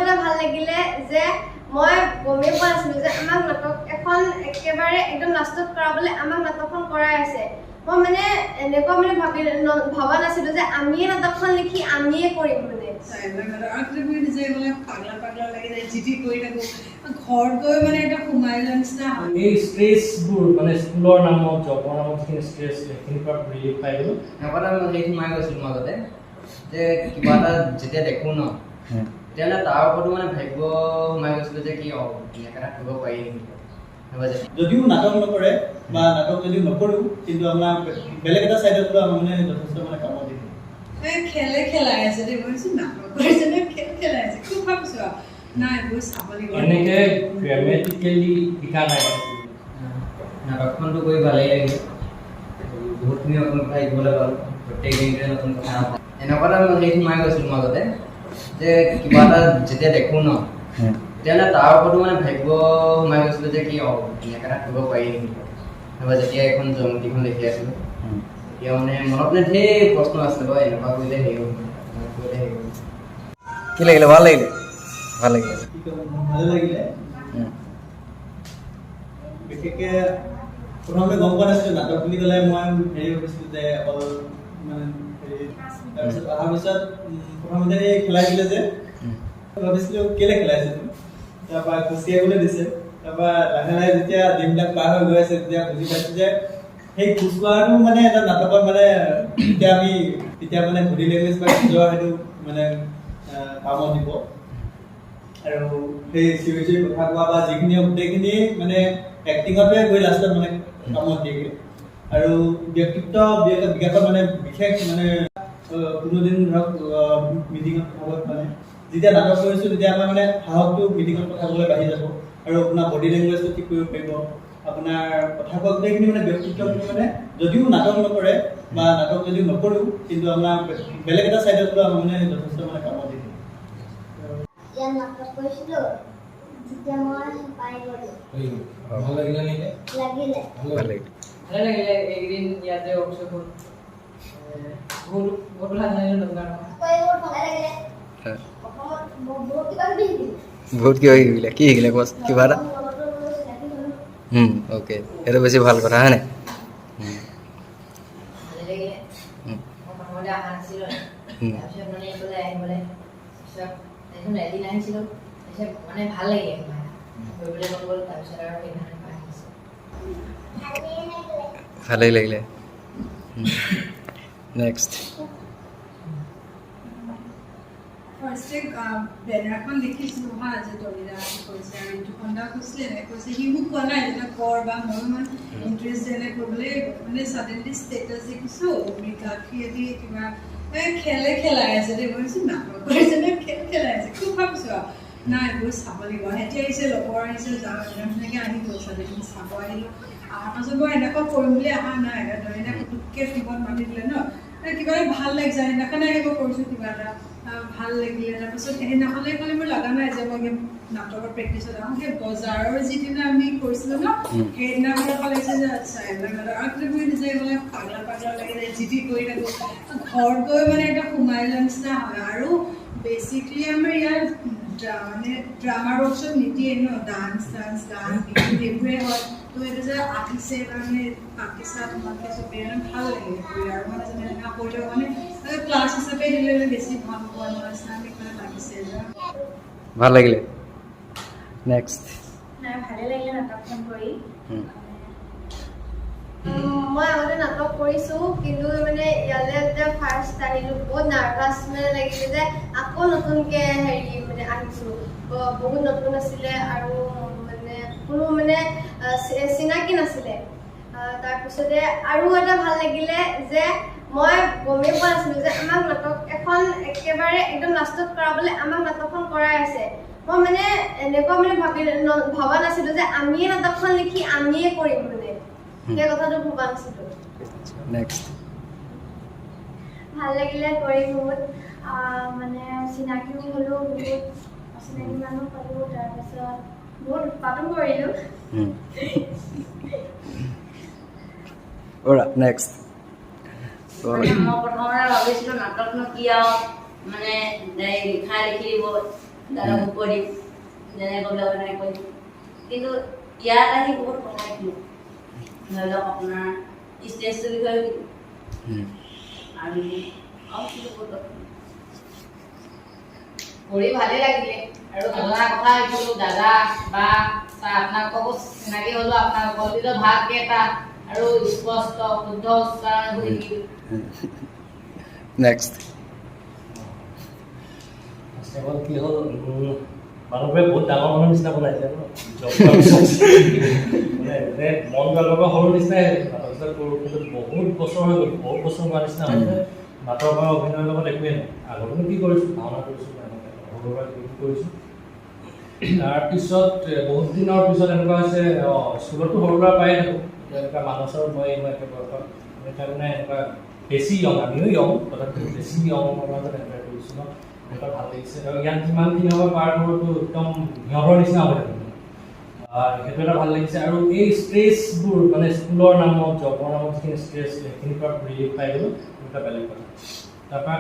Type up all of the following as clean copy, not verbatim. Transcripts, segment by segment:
এটা ভাল লাগিলে যে মই গমেই পোৱা নাছিলোঁ যে আমাক নাটক এখন একেবাৰে একদম লাষ্টত কৰাবলৈ আমাক নাটকখন কৰাই আছে। মই মানে এনেকুৱা মানে ভবা নাছিলোঁ যে আমিয়ে নাটকখন লিখি আমিয়ে কৰিম মানে। ঘৰত গৈ মানে এটা সোমাই যোৱা নিচিনা হয়। এই ষ্ট্ৰেছবোৰ মানে স্কুলৰ নামত জবৰ নামত যিখিনি ষ্ট্ৰেছ সেইখিনিৰ পৰা ৰিলিফ পাই গ'লো। এনেকুৱা এটা হেৰি সোমাই গৈছিলোঁ মাজতে যে কিবা এটা যেতিয়া দেখোঁ ন তেতিয়াহ'লে তাৰ ওপৰতো মানে ভাবিব সোমাই গৈছিলোঁ যে কি এনেকৈ এটা কৰিব পাৰি যদিও নাটক নকৰে বা নাটক যদিও নকৰোঁ কিন্তু আমাৰ বেলেগ এটা ছাইডত আমাৰ মানে যথেষ্ট মানে কামত দিয়ে। খেলে খেলাই আছে দেই ভাবিছোঁ নাটক কৰিছে নে খেল খেলাই আছে খুব ভাবিছোঁ আৰু নাই এইবোৰ চাব লাগিব। এনেকৈ গ্ৰামেটিকেলি শিকা নাই। নাটকখনটো কৰি ভালেই লাগিলে, বহুতখিনি নতুন কথা শিকিবলৈ পালোঁ, প্ৰত্যেক দিনটোৱে নতুন কথা। এনেকুৱা এটা হেৰি সোমাই গৈছিলোঁ মাজতে যে কিবা এটা যেতিয়া দেখোঁ ন তেতিয়াহ'লে তাৰ ওপৰতো মানে ভাবিব সোমাই গৈছিলোঁ যে কি এনেকৈ এটা কৰিব পাৰি নেকি। নাইবা যেতিয়া এখন জয়মতীখন লিখি আছিলোঁ তেতিয়া মানে মনত মানে ঢেৰ প্ৰশ্ন আছিলে বাৰু এনেকুৱা কৰিলে হেৰি হ'ব কৰিলে হেৰি হ'ব। কি লাগিলে? ভাল লাগিলে, ভাল লাগিলে, ভালে লাগিলে। বিশেষকৈ প্ৰথমতে গম পোৱা নাছিলোঁ নাটক বুলি ক'লে মই হেৰি ভাবিছিলোঁ যে অকল মানে হেৰি তাৰপিছত অহাৰ পিছত প্ৰথমতে খেলাই দিলে যে ভাবিছিলোঁ কেলৈ খেলাইছে তাৰপৰা খোজকাঢ়িবলৈ দিছে। তাৰপৰা লাহে লাহে যেতিয়া দিনবিলাক পাৰ হৈ গৈ আছে তেতিয়া বুজি পাইছোঁ যে সেই খোজকঢ়াটো মানে এটা নাটকত মানে তেতিয়া মানে বডি লেংগুৱেজ বা নিজৰ সেইটো মানে কামত দিব। আৰু সেই চিঞৰি চিঞৰি কথা কোৱা বা যিখিনি গোটেইখিনি মানে এক্টিঙতে গৈ লাষ্টত মানে কামত দিয়েগৈ। আৰু ব্যক্তিত্ব বিকাশত মানে বিশেষ মানে কোনোদিন ধৰক মিটিঙত কথাত মানে যেতিয়া নাটক কৰিছোঁ তেতিয়া আমাৰ মানে সাহসটো মিটিঙত কথা ক'বলৈ বাঢ়ি যাব আৰু আপোনাৰ বডি লেংগুৱেজটো ঠিক কৰিব পাৰিব। আপোনাৰ কথা কোৱা গোটেইখিনি মানে ব্যক্তিত্বখিনি মানে যদিও নাটক নকৰে বা নাটক যদিও নকৰোঁ কিন্তু আমাৰ বেলেগ এটা ছাইডত আমাৰ মানে যথেষ্ট মানে কামত দিয়ে। ইয়াত নাটক কৰিছিলোঁ যেতিয়া মই পাই গ'লোঁ। ভাল লাগিলে নেকি? লাগিলে ভাল লাগিলে, ভালে লাগিলে। এইকেইদিন ইয়াতে ৱৰ্কশ্বপ হ'ল, বহুত ভাল লাগিলে। বহুত কিবা শিকিলে। কি শিকিলে কোৱা? কিবা এটা অ'কে, সেইটো বেছি ভাল কথা হয় নাই? ভালেই লাগিলে। নেক্সট ফাৰ্ষ্টে বেনাৰখন দেখিছিলোঁ হা যে তলিৰা কৈছে আৰু ইটোখনটা কৈছিলে এনেকৈ কৈছে সি মোক কোৱা নাই যেনে কৰ বা মই ইমান ইণ্টাৰেষ্ট যেনে কৰিবলৈ মানে ছাডেনলি ষ্টেটাছ দেখিছোঁ অমিতাক্ষীয়েদি কিবা খেলে খেলাই আছে দেই ভাবিছোঁ নাটক কৰিছে নে খেল খেলাই আছে খুব ভাবিছোঁ আৰু নাই এইবোৰ চাব লাগিব। সিহঁতি আহিছে লগৰ আহিছে যাওঁ এনেকৈ আহি গ'ল ছাডেনলি চাব আহিলোঁ। অহাৰ পাছত মই এনেকুৱা কৰিম বুলি অহা নাই ধৰণে পুটুককৈ ফিল্মত মাতি দিলে ন কিবা ভাল লাগিছে সেইদিনাখনে আহিব কৰিছোঁ কিবা এটা ভাল লাগিলে। তাৰপিছত সেইদিনাখনে ক'লে মোৰ লগা নাই যে মই নাটকৰ প্ৰেক্টিছত আহোঁ। সেই বজাৰৰ যিদিনা আমি কৰিছিলোঁ ন সেইদিনাখনে ভাল লাগিছে যে আচ্ছা এইবিলাক নাটক আৰু তুমি নিজে গ'লে পাগলা পাগলা লাগিলে জিটি কৰি থাকোঁ। ঘৰত গৈ মানে এটা সোমাই যোৱা নিচিনা হয়। আৰু বেচিকলি আমাৰ ইয়াত মানে ড্ৰামা ৱৰ্কশ্বপ নিদিয়ে ন ডান্স গান বিহু এইবোৰে হয়। তো এইটো যে আহিছে কাৰণে পাতিছা তোমালোকে চবেই মানে ভাল লাগে আৰু মানে যেনেকৈ কৰিলেও মানে ক্লাছ হিচাপে দিলে বেছি ভাল পোৱা নিচিনা মানে লাগিছে। ভাল লাগিলে। নেক্সট নাই ভালে লাগিলে নাটকখন কৰি। মই আগতে নাটক কৰিছোঁ কিন্তু মানে ইয়ালৈ যেতিয়া ফাৰ্ষ্ট আহিলোঁ বহুত নাৰ্ভাছ মানে লাগিলে যে আকৌ নতুনকৈ হেৰি মানে আহিছোঁ। বহুত নতুন আছিলে আৰু মানে কোনো মানে চিনাকি নাছিলে। তাৰপিছতে আৰু এটা ভাল লাগিলে যে মই গমেই পোৱা নাছিলোঁ যে আমাক নাটক এখন একেবাৰে একদম লাষ্টত কৰাবলৈ আমাক নাটকখন কৰাই আছে। মই মানে এনেকুৱা মানে ভবা নাছিলোঁ যে আমিয়ে নাটকখন লিখি আমিয়ে কৰিম মানে। সেই কথাটো ভবা নাছিলোঁ। নেক্সট ভাল লাগিলে কৰি বহুত মানে চিনাকিও হ'লোঁ, বহুত অচিনাকি মানুহ পালোঁ। তাৰপিছত বহুত উৎপাতো কৰিলোঁ। নেক্সট মই প্ৰথমতে ভাবিছিলোঁ নাটকনো কি আৰু মানে লিখা লিখি দিব দাদাক কৰিম যেনে ক'বলৈ মানে কৰিম কিন্তু ইয়াত আহি বহুত কথা শিকিলোঁ ধৰি লওক আপোনাৰ ষ্টেজটোৰ বিষয়ে আৰু কিটো বহুত কৰি ভালেই লাগিলে আৰু নজনা কথা শিকিলোঁ দাদা বা আপোনালোককো চিনাকি হ'লো আপোনালোকৰ কল্পিত ভাগ কেইটা আৰু স্পষ্ট শুদ্ধ উচ্চাৰণ শিকিলোঁ নেক্সট কি হ'ল মানুহবোৰে বহুত ডাঙৰ মানুহৰ নিচিনা বনাইছে মানে মন যোৱাৰ সৰু নিচিনাই তাৰপিছত কিন্তু বহুত বছৰ হৈ গ'ল বহুত বছৰ হোৱাৰ নিচিনা হৈছে নাটক বা অভিনয়ৰ লগত একোৱেই নাই আগতো কি কৰিছোঁ ভাওনা কৰিছোঁ সৰুৰ পৰা কি কৰিছোঁ তাৰপিছত বহুত দিনৰ পিছত এনেকুৱা হৈছে স্কুলতো সৰুৰ পৰা পায়ে থাকোঁ এনেকুৱা মানসৰ মই একে বয়সত মানে এনেকুৱা বেছি য়ং আমিও য়ং তথাপিও বেছি য়ঙৰ মাজত এণ্টাৰ কৰিছোঁ ন এটা ভাল লাগিছে আৰু ইয়াত যিমানখিনি সময় পাৰ কৰোঁতো একদম সিহঁতৰ নিচিনা হৈ থাকে সেইটো এটা ভাল লাগিছে আৰু এই ষ্ট্ৰেছবোৰ মানে স্কুলৰ নামত জবৰ নামত যিখিনি ষ্ট্ৰেছ সেইখিনিৰ পৰা ৰিলিফ পাই গ'লোঁ এটা বেলেগ কথা তাৰপৰা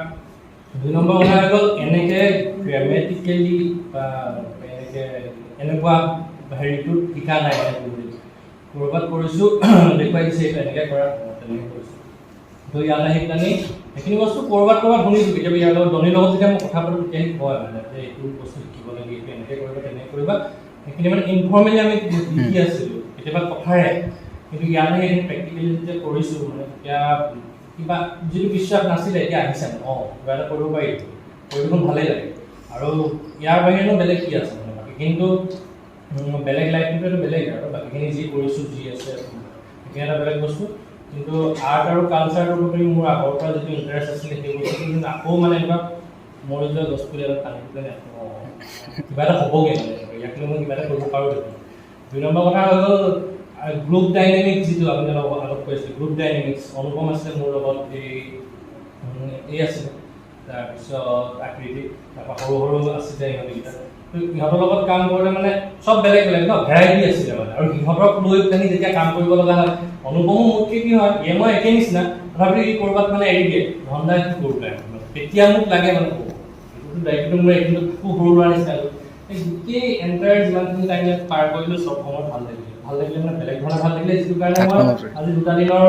2 নম্বৰ কথা হৈ গ'ল এনেকৈ গ্ৰামেটিকেলি বা এনেকুৱা হেৰিটোত শিকা নাই ক'ৰবাত কৰিছোঁ দেখুৱাই দিছে এইটো এনেকৈ কৰা তেনেকৈ কৰিছোঁ তো ইয়াত আহি পেলাই সেইখিনি বস্তু ক'ৰবাত শুনিছোঁ কেতিয়াবা ইয়াৰ লগত দনীৰ লগত যেতিয়া মই কথা পাতোঁ তেতিয়াই কয় মানে যে এইটো বস্তু শিকিব লাগে এইটো এনেকৈ কৰিবা তেনেকৈ কৰিবা সেইখিনি মানে ইনফৰ্মেলি আমি শিকি আছিলোঁ কেতিয়াবা কথাৰে কিন্তু ইয়াত আহি সেইখিনি প্ৰেক্টিকেলি যেতিয়া কৰিছোঁ মানে তেতিয়া কিবা যিটো বিশ্বাস নাছিলে এতিয়া আহিছে কিবা এটা কৰিব পাৰি কৰি ভালেই লাগে আৰু ইয়াৰ বাহিৰেনো বেলেগ কি আছে মানে বাকীখিনিতো বেলেগ লাইফটোতো বেলেগ আৰু বাকীখিনি যি কৰিছোঁ যি আছে সেইখিনি এটা বেলেগ বস্তু কিন্তু আৰ্ট আৰু কালচাৰটোৰ প্ৰতি মোৰ আগৰ পৰা যিটো ইণ্টাৰেষ্ট আছিলে সেই বস্তুটো কিন্তু আকৌ মানে এনেকুৱা মোৰ যোৱা গছপুলি অলপ টানি পেলাই কিবা এটা হ'বগৈ মানে ইয়াক লৈ মই কিবা এটা কৰিব পাৰোঁ দেখোন 2 নম্বৰ কথা হৈ গ'ল গ্ৰুপ ডাইনেমিক্স যিটো আপুনি আগত কৈছিলে গ্ৰুপ ডাইনেমিক্স অনুপম আছিলে মোৰ লগত এই আছিলে তাৰপিছত আকৃতি তাৰপৰা সৰু আছিলে ইহঁতকেইটা ইহঁতৰ লগত কাম কৰোঁতে মানে চব বেলেগ বেলেগ ন ভেৰাইটি আছিলে মানে আৰু সিহঁতক লৈ পেলাই যেতিয়া কাম কৰিব লগা হয় অনুপমো মোতকৈ কি হয় মই একে নিচিনা তথাপিও ই ক'ৰবাত মানে এৰি দিয়ে ধন্দা কি কৰোঁ তেতিয়া মোক লাগে মানে এইটোতো দায়িত্বটো মোৰ এইটো খুব সৰু ল'ৰা নিচিনা এই গোটেই এণ্টায়াৰ যিমানখিনি টাইম পাৰ কৰিলোঁ চব সময়ত ভাল লাগিলে মানে বেলেগ ধৰণে ভাল লাগিলে যিটো কাৰণে মই আজি 2 দিনৰ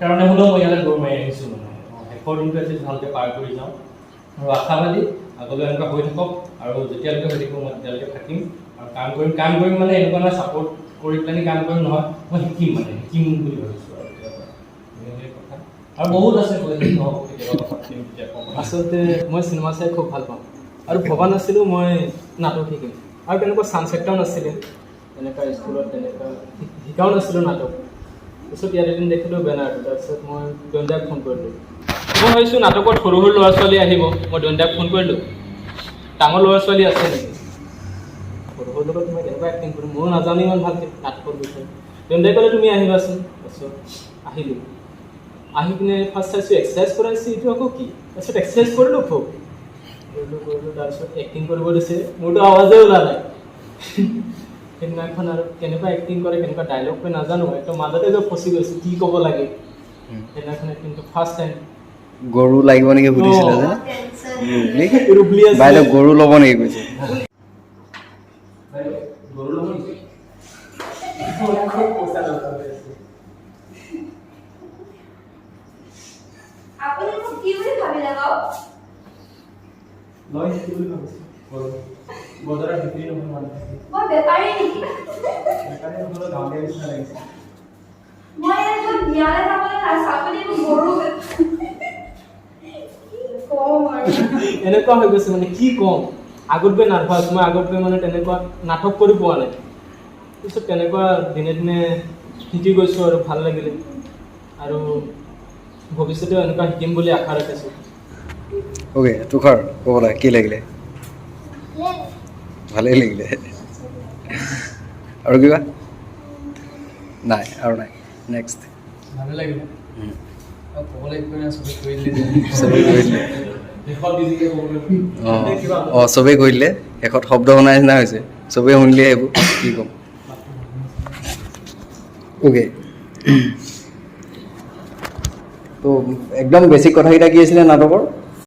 কাৰণে হ'লেও মই ইয়ালৈ দৌৰ মাৰি আহিছোঁ মানে শেষৰ দিনটো আজি ভালকৈ পাৰ কৰি যাওঁ আৰু আশাবাদী আগলৈ এনেকুৱা হৈ থাকক আৰু যেতিয়ালৈকে হৈ থাকিব মই তেতিয়ালৈকে থাকিম আৰু কাম কৰিম মানে এনেকুৱা নহয় ছাপৰ্ট কৰি পেলাই কাম কৰিম নহয় মই শিকিম বুলি ভাবিছোঁ আৰু কথা আৰু বহুত আছে আচলতে মই চিনেমা চাই খুব ভাল পাওঁ আৰু ভবা নাছিলোঁ মই নাটক শিকিম আৰু তেনেকুৱা চান্স এটাও নাছিলে এনেকুৱা স্কুলত তেনেকুৱা শিকাও নাছিলোঁ নাটক তাৰপিছত ইয়াত এদিন দেখিলোঁ বেনাৰটো তাৰপিছত মই দণ্ডাক ফোন কৰিলোঁ মই ভাবিছোঁ নাটকত সৰু ল'ৰা ছোৱালী আহিব মই দণ্ডাক ফোন কৰিলোঁ ডাঙৰ ল'ৰা ছোৱালী আছে নেকি সৰু লগত মই কেনেকুৱা এক্টিং কৰিম ময়ো নাজানো ইমান ভালকৈ নাটকৰ বিষয়ে দণ্ডাই ক'লে তুমি আহিবাচোন তাৰপিছত আহিলোঁ আহি পিনে ফাৰ্ষ্ট চাইছোঁ এক্সাৰচাইজ কৰাইছে এইটো আকৌ কি তাৰপিছত এক্সাৰচাইজ কৰিলোঁ খুব কৰিলোঁ তাৰপিছত এক্টিং কৰিব দিছে মোৰতো আৱাজে ওলা নাই সেইদিনাখন আৰু কেনেকুৱা এক্টিং কৰে কেনেকুৱা ডাইলগ মই নাজানো একদম মাজতে গৈ ফচি গৈছোঁ কি ক'ব লাগে সেইদিনাখন কিন্তু ফাৰ্ষ্ট টাইম গৰু লাগিব নেকি সুধিছিলে যে বাইদেউ গৰু ল'ব নেকি কৈছে আপুনি মোক কি বুলি ভাবিলে বাৰু মই সেইটো বুলি ভাবিছোঁ বজাৰত বিক্ৰী নহয় মানুহ মই বেপাৰী নেকি সেইকাৰণে হ'লেও গাঁৱলীয়া নিচিনা লাগিছে মই এখন বিয়ালৈ যাবলৈ খাইছোঁ আপুনি মোক গৰু এনেকুৱা হৈ গৈছে মানে কি ক'ম আগত গৈ নাৰ্ভাছ মই আগত গৈ মানে তেনেকুৱা নাটক কৰি পোৱা নাই তাৰপিছত তেনেকুৱা দিনে দিনে শিকি গৈছোঁ আৰু ভাল লাগিলে আৰু ভৱিষ্যতেও এনেকুৱা শিকিম বুলি আশা ৰাখিছোঁ অ'কে তুষাৰ ক'বলৈ কি লাগিলে ভালেই লাগিলে আৰু কিবা নাই আৰু নাই নেক্সট ভালে লাগিলে ক'বলৈ চবেই কৰিলে চবেই কৰিলে শেষত শব্দ শুনাৰ নিচিনা হৈছে চবেই শুনিলে সেইবোৰ কি ক'ম অ'কে তো একদম বেছিক কথাকেইটা কি আছিলে নাটকৰ